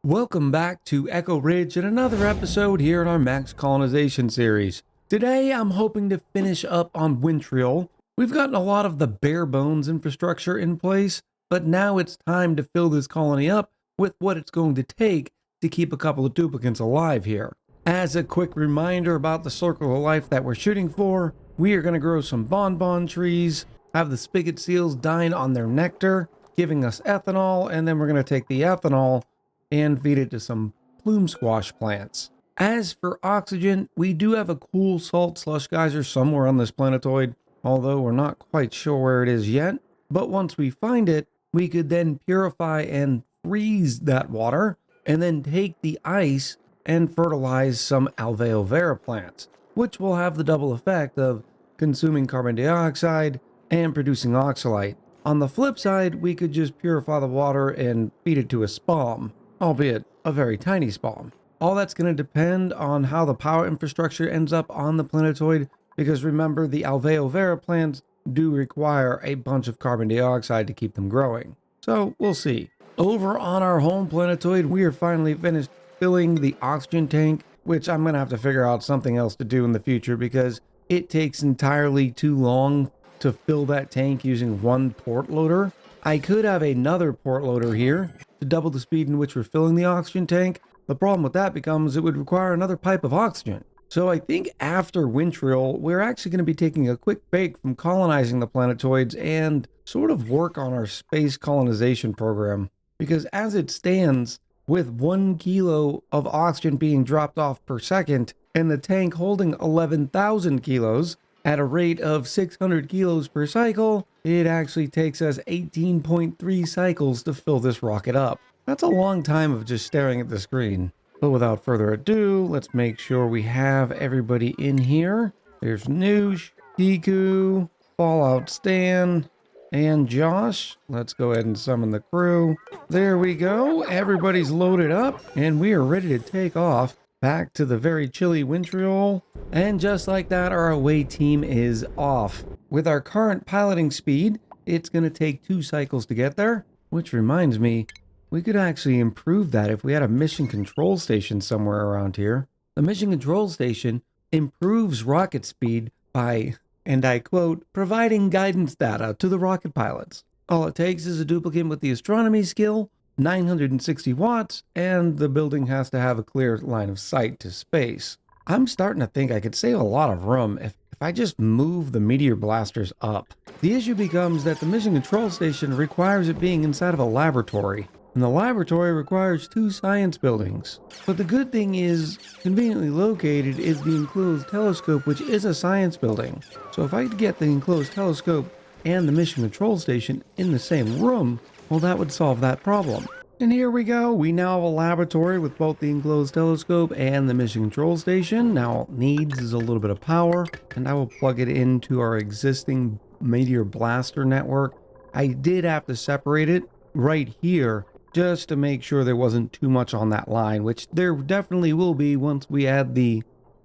Welcome back to Echo Ridge and another episode here in our Max Colonization series. Today I'm hoping to finish up on Wintriol. We've gotten a lot of the bare bones infrastructure in place, but now it's time to fill this colony up with what it's going to take to keep a couple of duplicants alive here. As a quick reminder about the circle of life that we're shooting for, we are going to grow some bonbon trees, have the Spigot Seals dine on their nectar, giving us ethanol, and then we're going to take the ethanol and feed it to some plume squash plants. As for oxygen, we do have a cool salt slush geyser somewhere on this planetoid, although we're not quite sure where it is yet. But once we find it, we could then purify and freeze that water, and then take the ice and fertilize some alveo vera plants, which will have the double effect of consuming carbon dioxide and producing oxalate. On the flip side, we could just purify the water and feed it to a spalm, albeit a very tiny spalm. All that's going to depend on how the power infrastructure ends up on the planetoid, because remember, the alveo vera plants do require a bunch of carbon dioxide to keep them growing. So we'll see. Over on our home planetoid, we are finally finished filling the oxygen tank, which I'm going to have to figure out something else to do in the future because it takes entirely too long to fill that tank using one port loader. I could have another port loader here to double the speed in which we're filling the oxygen tank. The problem with that becomes it would require another pipe of oxygen. So I think after Wintriol, we're actually going to be taking a quick break from colonizing the planetoids and sort of work on our space colonization program. Because as it stands, with 1 kilo of oxygen being dropped off per second and the tank holding 11,000 kilos at a rate of 600 kilos per cycle, it actually takes us 18.3 cycles to fill this rocket up. That's a long time of just staring at the screen. But without further ado, let's make sure we have everybody in here. There's Noosh, Kiku, Fallout Stan, and Josh. Let's go ahead and summon the crew. There we go. Everybody's loaded up, and we are ready to take off back to the very chilly Wintriol. And just like that, our away team is off. With our current piloting speed, it's going to take 2 cycles to get there, which reminds me, we could actually improve that if we had a mission control station somewhere around here. The mission control station improves rocket speed by, and I quote, providing guidance data to the rocket pilots. All it takes is a duplicate with the astronomy skill, 960 watts, and the building has to have a clear line of sight to space. I'm starting to think I could save a lot of room if I just move the meteor blasters up. The issue becomes that the mission control station requires it being inside of a laboratory, and the laboratory requires 2 science buildings. But the good thing is, conveniently located is the enclosed telescope, which is a science building. So if I could get the enclosed telescope and the mission control station in the same room, well, that would solve that problem. And here we go. We now have a laboratory with both the enclosed telescope and the mission control station. Now all it needs is a little bit of power, and I will plug it into our existing meteor blaster network. I did have to separate it right here just to make sure there wasn't too much on that line, which there definitely will be once we add the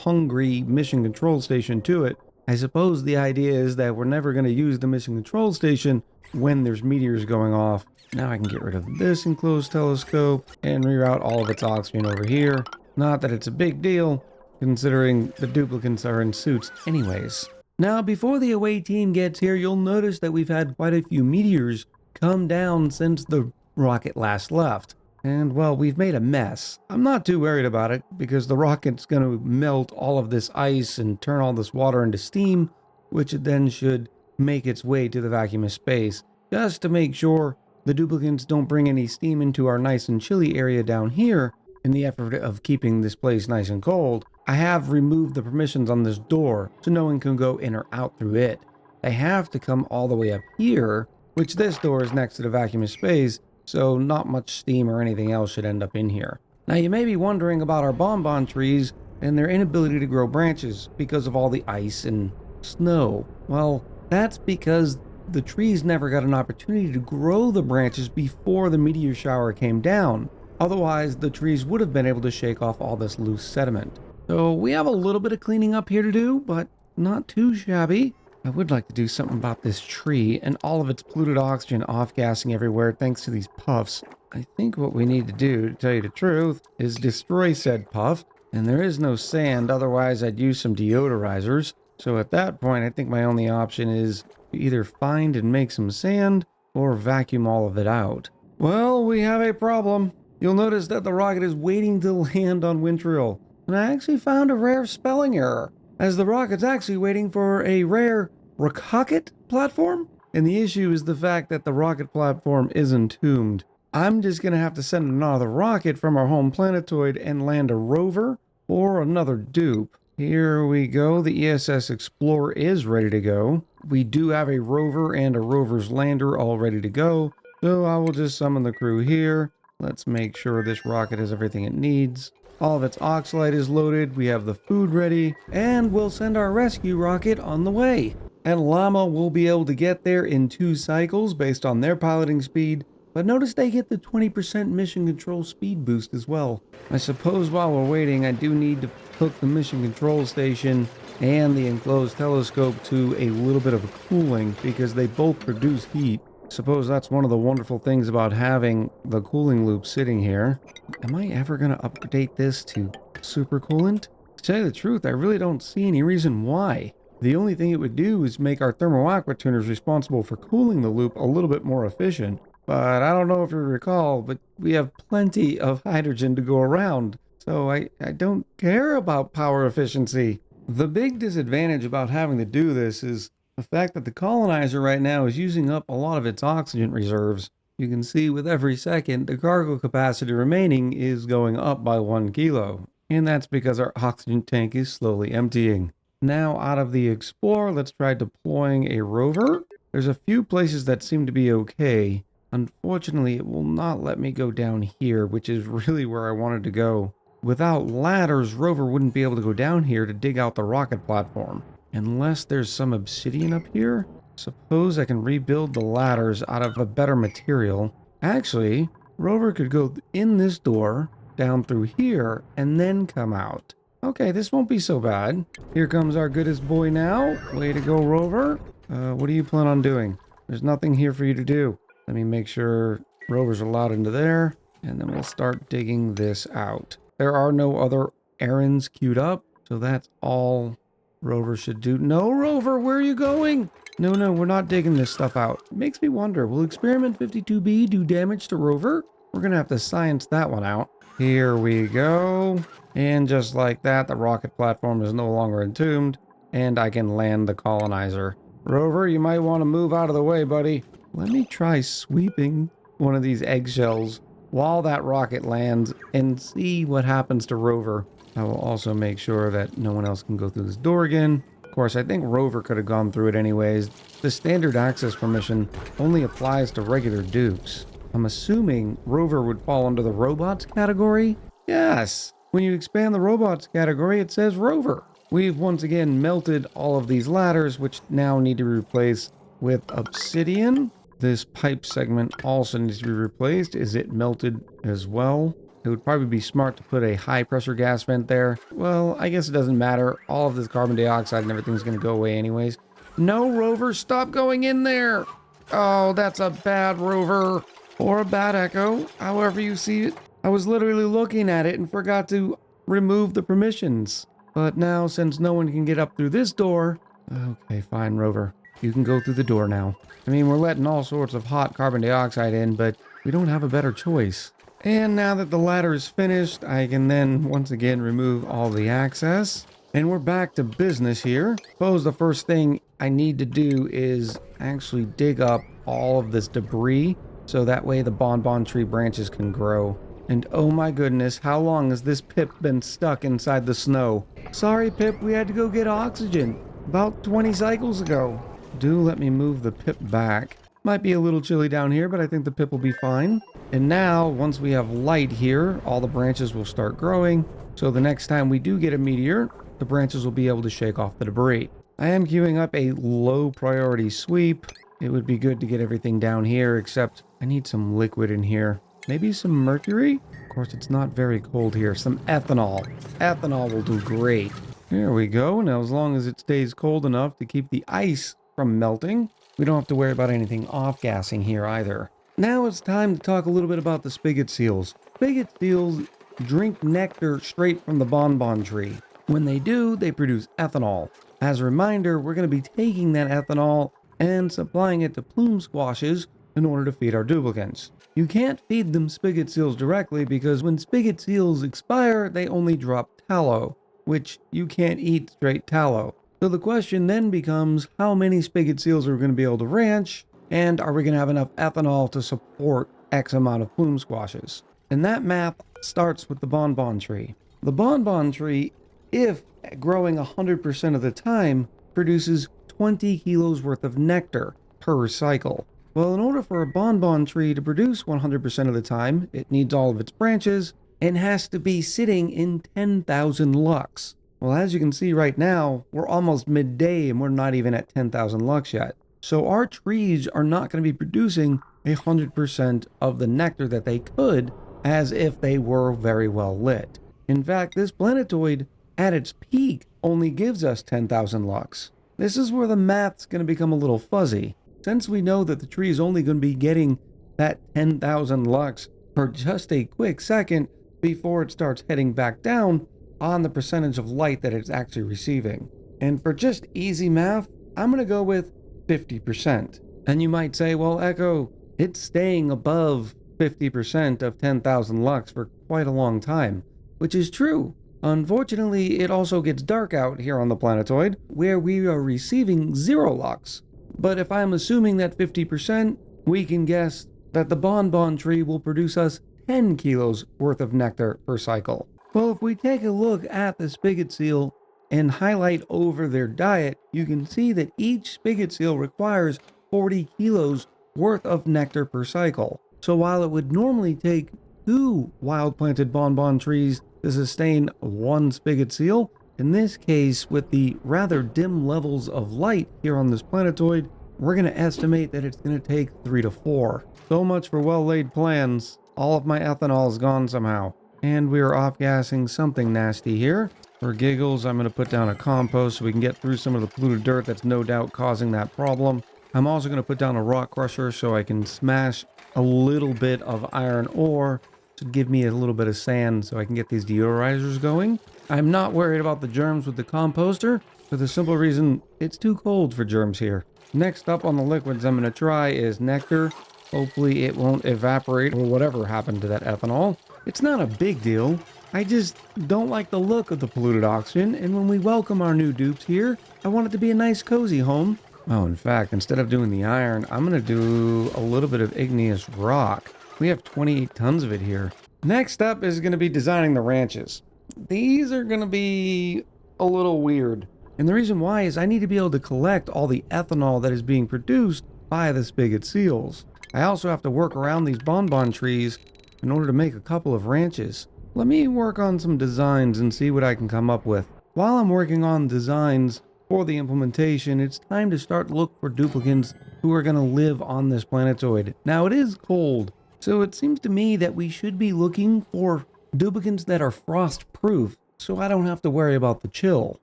hungry mission control station to it. I suppose the idea is that we're never going to use the mission control station when there's meteors going off. Now I can get rid of this enclosed telescope and reroute all of its oxygen over here. Not that it's a big deal, considering the duplicants are in suits anyways. Now, before the away team gets here, you'll notice that we've had quite a few meteors come down since the rocket last left. And, well, we've made a mess. I'm not too worried about it, because the rocket's going to melt all of this ice and turn all this water into steam, which then should make its way to the vacuum of space, just to make sure the duplicants don't bring any steam into our nice and chilly area down here. In the effort of keeping this place nice and cold, I have removed the permissions on this door so no one can go in or out through it. They have to come all the way up here, which this door is next to the vacuum of space, so not much steam or anything else should end up in here. Now you may be wondering about our bonbon trees and their inability to grow branches because of all the ice and snow. Well, that's because the trees never got an opportunity to grow the branches before the meteor shower came down. Otherwise, the trees would have been able to shake off all this loose sediment. So we have a little bit of cleaning up here to do, but not too shabby. I would like to do something about this tree and all of its polluted oxygen off-gassing everywhere thanks to these puffs. I think what we need to do, to tell you the truth, is destroy said puff. And there is no sand, otherwise I'd use some deodorizers. So at that point, I think my only option is to either find and make some sand or vacuum all of it out. Well, we have a problem. You'll notice that the rocket is waiting to land on Wintriol. And I actually found a rare spelling error, as the rocket's actually waiting for a rare rocket platform. And the issue is the fact that the rocket platform is entombed. I'm just going to have to send another rocket from our home planetoid and land a rover or another dupe. Here we go. The ESS Explorer is ready to go. We do have a rover and a rover's lander all ready to go. So I will just summon the crew here. Let's make sure this rocket has everything it needs. All of its oxalite is loaded. We have the food ready. And we'll send our rescue rocket on the way. And Llama will be able to get there in 2 cycles based on their piloting speed. But notice they get the 20% mission control speed boost as well. I suppose while we're waiting, I do need to hook the mission control station and the enclosed telescope to a little bit of cooling because they both produce heat. Suppose that's one of the wonderful things about having the cooling loop sitting here. Am I ever going to update this to super coolant? To tell you the truth, I really don't see any reason why. The only thing it would do is make our thermal aqua tuners responsible for cooling the loop a little bit more efficient. But I don't know if you recall, but we have plenty of hydrogen to go around, so I don't care about power efficiency. The big disadvantage about having to do this is the fact that the colonizer right now is using up a lot of its oxygen reserves. You can see with every second, the cargo capacity remaining is going up by 1 kilo, and that's because our oxygen tank is slowly emptying. Now out of the Explorer, let's try deploying a rover. There's a few places that seem to be okay. Unfortunately, it will not let me go down here, which is really where I wanted to go. Without ladders, rover wouldn't be able to go down here to dig out the rocket platform. Unless there's some obsidian up here. Suppose I can rebuild the ladders out of a better material. Actually, rover could go in this door, down through here, and then come out. Okay, this won't be so bad. Here comes our goodest boy now. Way to go, rover. What do you plan on doing? There's nothing here for you to do. Let me make sure rover's allowed into there, and then we'll start digging this out. There are no other errands queued up, so that's all rover should do. No, rover, where are you going? No, we're not digging this stuff out. It makes me wonder, will experiment 52B do damage to rover? We're gonna have to science that one out. Here we go. And just like that, the rocket platform is no longer entombed, and I can land the colonizer. Rover, you might want to move out of the way, buddy. Let me try sweeping one of these eggshells while that rocket lands and see what happens to rover. I will also make sure that no one else can go through this door again. Of course, I think rover could have gone through it anyways. The standard access permission only applies to regular dupes. I'm assuming rover would fall under the robots category? Yes. When you expand the robots category, it says rover. We've once again melted all of these ladders, which now need to be replaced with obsidian. This pipe segment also needs to be replaced. Is it melted as well? It would probably be smart to put a high pressure gas vent there. Well, I guess it doesn't matter. All of this carbon dioxide and everything's going to go away anyways. No, rover, stop going in there. Oh, that's a bad rover. Or a bad echo, however you see it. I was literally looking at it and forgot to remove the permissions. But now, since no one can get up through this door... Okay, fine, rover. You can go through the door now. I mean, we're letting all sorts of hot carbon dioxide in, but we don't have a better choice. And now that the ladder is finished, I can then once again remove all the access. And we're back to business here. Suppose the first thing I need to do is actually dig up all of this debris, so that way the bonbon tree branches can grow. And oh my goodness, how long has this Pip been stuck inside the snow? Sorry, Pip, we had to go get oxygen. About 20 cycles ago. Do let me move the Pip back. Might be a little chilly down here, but I think the Pip will be fine. And now, once we have light here, all the branches will start growing. So the next time we do get a meteor, the branches will be able to shake off the debris. I am queuing up a low priority sweep. It would be good to get everything down here, except I need some liquid in here. Maybe some mercury? Of course, it's not very cold here. Some ethanol. Ethanol will do great. Here we go. Now, as long as it stays cold enough to keep the ice from melting, we don't have to worry about anything off-gassing here either. Now it's time to talk a little bit about the spigot seals. Spigot seals drink nectar straight from the bonbon tree. When they do, they produce ethanol. As a reminder, we're going to be taking that ethanol and supplying it to plume squashes in order to feed our duplicants. You can't feed them spigot seals directly because when spigot seals expire, they only drop tallow, which you can't eat straight tallow. So the question then becomes, how many spigot seals are we going to be able to ranch, and are we going to have enough ethanol to support X amount of plume squashes? And that math starts with the bonbon tree. The bonbon tree, if growing 100% of the time, produces 20 kilos worth of nectar per cycle. Well, in order for a bonbon tree to produce 100% of the time, it needs all of its branches and has to be sitting in 10,000 lux. Well, as you can see right now, we're almost midday and we're not even at 10,000 lux yet. So our trees are not going to be producing 100% of the nectar that they could as if they were very well lit. In fact, this planetoid at its peak only gives us 10,000 lux. This is where the math's going to become a little fuzzy. Since we know that the tree is only going to be getting that 10,000 lux for just a quick second before it starts heading back down on the percentage of light that it's actually receiving. And for just easy math, I'm going to go with 50%. And you might say, well, Echo, it's staying above 50% of 10,000 lux for quite a long time, which is true. Unfortunately, it also gets dark out here on the planetoid, where we are receiving 0 lux. But if I'm assuming that 50%, we can guess that the bonbon tree will produce us 10 kilos worth of nectar per cycle. Well, if we take a look at the spigot seal and highlight over their diet, you can see that each spigot seal requires 40 kilos worth of nectar per cycle. So while it would normally take 2 wild planted bonbon trees to sustain 1 spigot seal, in this case, with the rather dim levels of light here on this planetoid, we're going to estimate that it's going to take 3 to 4. So much for well-laid plans. All of my ethanol is gone somehow. And we are off-gassing something nasty here. For giggles, I'm going to put down a compost so we can get through some of the polluted dirt that's no doubt causing that problem. I'm also going to put down a rock crusher so I can smash a little bit of iron ore to give me a little bit of sand so I can get these deodorizers going. I'm not worried about the germs with the composter for the simple reason it's too cold for germs here. Next up on the liquids I'm going to try is nectar. Hopefully it won't evaporate or whatever happened to that ethanol. It's not a big deal. I just don't like the look of the polluted oxygen, and when we welcome our new dupes here, I want it to be a nice cozy home. Oh, in fact, instead of doing the iron, I'm going to do a little bit of igneous rock. We have 28 tons of it here. Next up is going to be designing the ranches. These are going to be a little weird. And the reason why is I need to be able to collect all the ethanol that is being produced by the spigot seals. I also have to work around these bonbon trees in order to make a couple of ranches. Let me work on some designs and see what I can come up with. While I'm working on designs for the implementation, it's time to start look for duplicants who are going to live on this planetoid. Now, it is cold, so it seems to me that we should be looking for duplicants that are frost-proof, so I don't have to worry about the chill.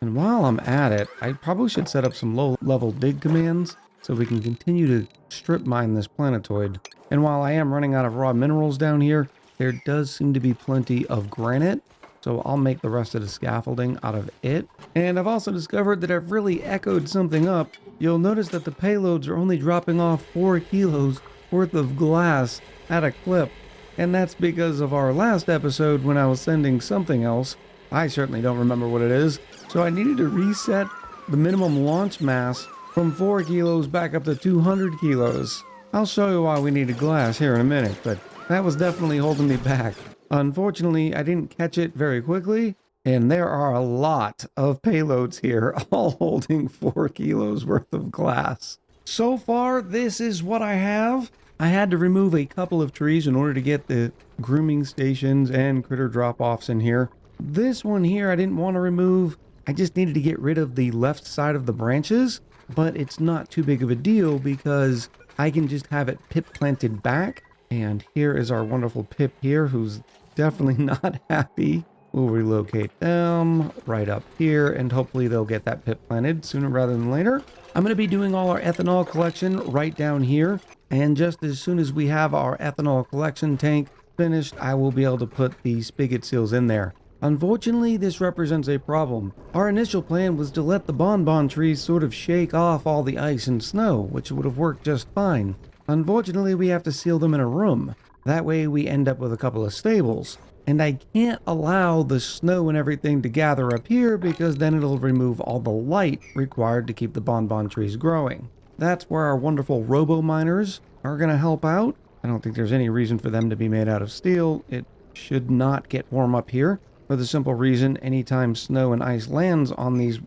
And while I'm at it, I probably should set up some low-level dig commands so we can continue to strip mine this planetoid. And while I am running out of raw minerals down here, there does seem to be plenty of granite, so I'll make the rest of the scaffolding out of it. And I've also discovered that I've really echoed something up. You'll notice that the payloads are only dropping off 4 kilos worth of glass at a clip. And that's because of our last episode when I was sending something else. I certainly don't remember what it is. So I needed to reset the minimum launch mass from 4 kilos back up to 200 kilos. I'll show you why we needed glass here in a minute, but that was definitely holding me back. Unfortunately, I didn't catch it very quickly, and there are a lot of payloads here, all holding 4 kilos worth of glass. So far, this is what I have. I had to remove a couple of trees in order to get the grooming stations and critter drop-offs in here. This one here I didn't want to remove. I just needed to get rid of the left side of the branches, but it's not too big of a deal because I can just have it pip planted back. And here is our wonderful pip here, who's definitely not happy. We'll relocate them right up here, and hopefully they'll get that pip planted sooner rather than later. I'm going to be doing all our ethanol collection right down here. And just as soon as we have our ethanol collection tank finished, I will be able to put the spigot seals in there. Unfortunately, this represents a problem. Our initial plan was to let the bonbon trees sort of shake off all the ice and snow, which would have worked just fine. Unfortunately, we have to seal them in a room. That way we end up with a couple of stables. And I can't allow the snow and everything to gather up here because then it'll remove all the light required to keep the bonbon trees growing. That's where our wonderful robo-miners are going to help out. I don't think there's any reason for them to be made out of steel. It should not get warm up here for the simple reason anytime snow and ice lands on these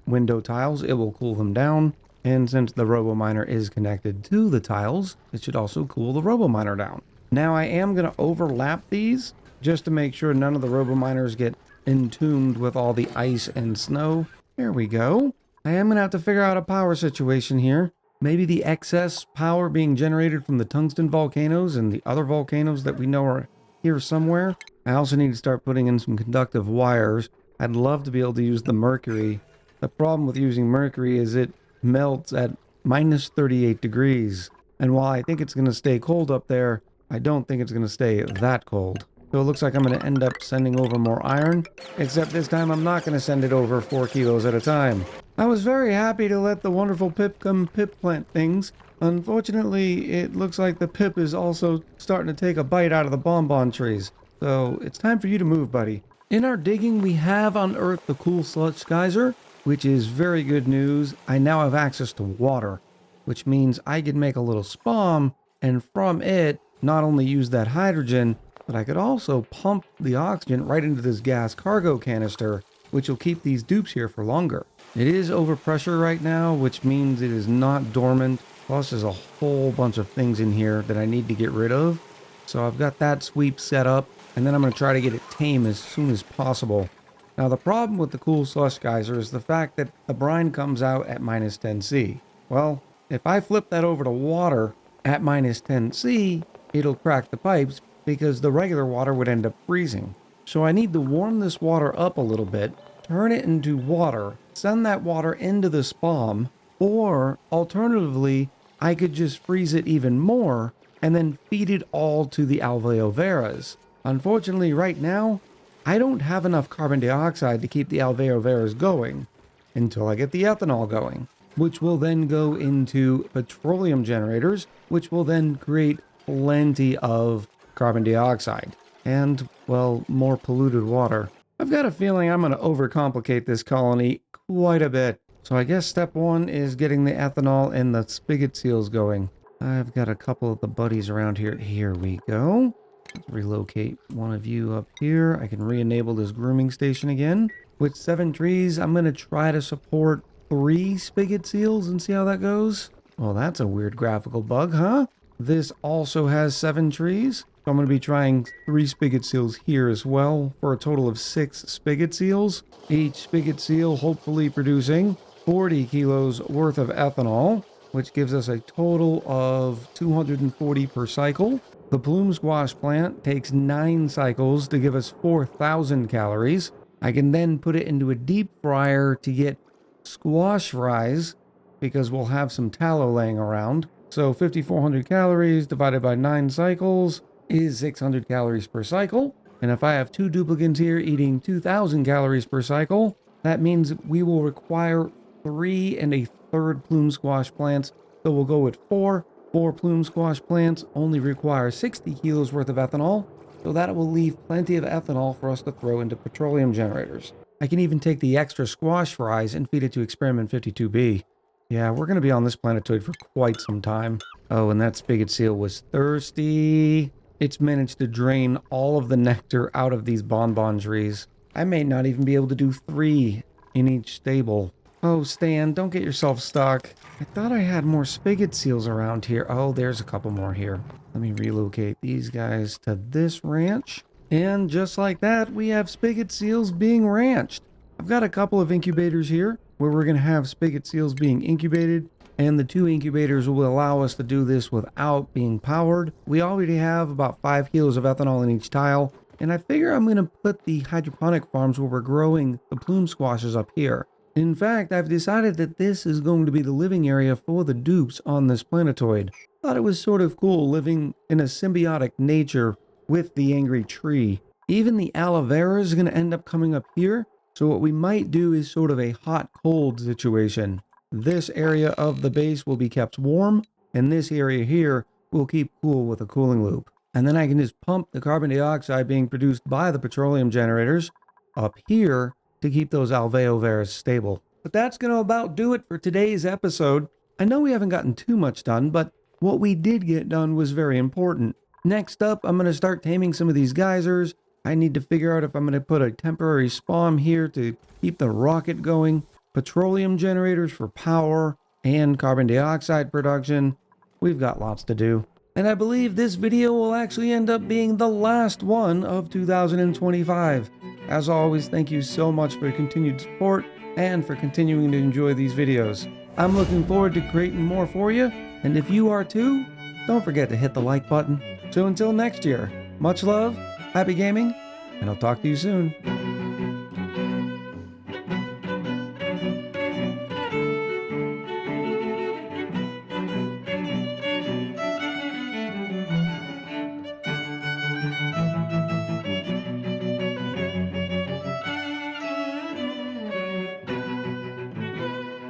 window tiles, it will cool them down. And since the robo-miner is connected to the tiles, it should also cool the robo-miner down. Now I am going to overlap these just to make sure none of the robo-miners get entombed with all the ice and snow. There we go. I am going to have to figure out a power situation here. Maybe the excess power being generated from the tungsten volcanoes and the other volcanoes that we know are here somewhere. I also need to start putting in some conductive wires. I'd love to be able to use the mercury. The problem with using mercury is it melts at minus 38 degrees. And while I think it's going to stay cold up there, I don't think it's going to stay that cold. So it looks like I'm going to end up sending over more iron, except this time I'm not going to send it over 4 kilos at a time. I was very happy to let the wonderful pip come pip plant things. Unfortunately, it looks like the pip is also starting to take a bite out of the bonbon trees. So it's time for you to move, buddy. In our digging, we have unearthed the cool sludge geyser, which is very good news. I now have access to water, which means I can make a little spalm, and from it, not only use that hydrogen, but I could also pump the oxygen right into this gas cargo canister, which will keep these dupes here for longer. It is overpressure right now, which means it is not dormant. Plus, there's a whole bunch of things in here that I need to get rid of. So I've got that sweep set up, and then I'm going to try to get it tame as soon as possible. Now, the problem with the cool slush geyser is the fact that the brine comes out at minus 10°C. Well, if I flip that over to water at minus 10°C, it'll crack the pipes because the regular water would end up freezing. So I need to warm this water up a little bit, turn it into water, send that water into the spalm, or alternatively, I could just freeze it even more and then feed it all to the alveoveras. Unfortunately, right now, I don't have enough carbon dioxide to keep the alveoveras going until I get the ethanol going, which will then go into petroleum generators, which will then create plenty of carbon dioxide and, well, more polluted water. I've got a feeling I'm going to overcomplicate this colony quite a bit. So I guess step one is getting the ethanol and the spigot seals going. I've got a couple of the buddies around here. Here we go. Let's relocate one of you up here. I can re-enable this grooming station again. With 7 trees, I'm going to try to support 3 spigot seals and see how that goes. Well, that's a weird graphical bug, huh? This also has 7 trees. So I'm going to be trying 3 spigot seals here as well for a total of 6 spigot seals. Each spigot seal hopefully producing 40 kilos worth of ethanol, which gives us a total of 240 per cycle. The plume squash plant takes 9 cycles to give us 4,000 calories. I can then put it into a deep fryer to get squash fries because we'll have some tallow laying around. So 5,400 calories divided by 9 cycles is 600 calories per cycle. And if I have 2 duplicants here eating 2,000 calories per cycle, that means we will require 3 1/3 plume squash plants. So we'll go with 4. 4 plume squash plants only require 60 kilos worth of ethanol, so that will leave plenty of ethanol for us to throw into petroleum generators. I can even take the extra squash fries and feed it to experiment 52B. Yeah, we're going to be on this planetoid for quite some time. Oh, and that spigot seal was thirsty. It's managed to drain all of the nectar out of these bonbon trees. I may not even be able to do 3 in each stable. Oh, Stan, don't get yourself stuck. I thought I had more spigot seals around here. Oh, there's a couple more here. Let me relocate these guys to this ranch. And just like that, we have spigot seals being ranched. I've got a couple of incubators here where we're going to have spigot seals being incubated. And the 2 incubators will allow us to do this without being powered. We already have about 5 kilos of ethanol in each tile. And I figure I'm going to put the hydroponic farms where we're growing the plume squashes up here. In fact, I've decided that this is going to be the living area for the dupes on this planetoid. Thought it was sort of cool living in a symbiotic nature with the angry tree. Even the aloe vera is going to end up coming up here, so what we might do is sort of a hot-cold situation. This area of the base will be kept warm, and this area here will keep cool with a cooling loop. And then I can just pump the carbon dioxide being produced by the petroleum generators up here to keep those alveo veras stable. But that's going to about do it for today's episode. I know we haven't gotten too much done, but what we did get done was very important. Next up, I'm going to start taming some of these geysers. I need to figure out if I'm going to put a temporary spawn here to keep the rocket going, petroleum generators for power, and carbon dioxide production. We've got lots to do. And I believe this video will actually end up being the last one of 2025. As always, thank you so much for your continued support and for continuing to enjoy these videos. I'm looking forward to creating more for you, and if you are too, don't forget to hit the like button. So until next year, much love, happy gaming, and I'll talk to you soon.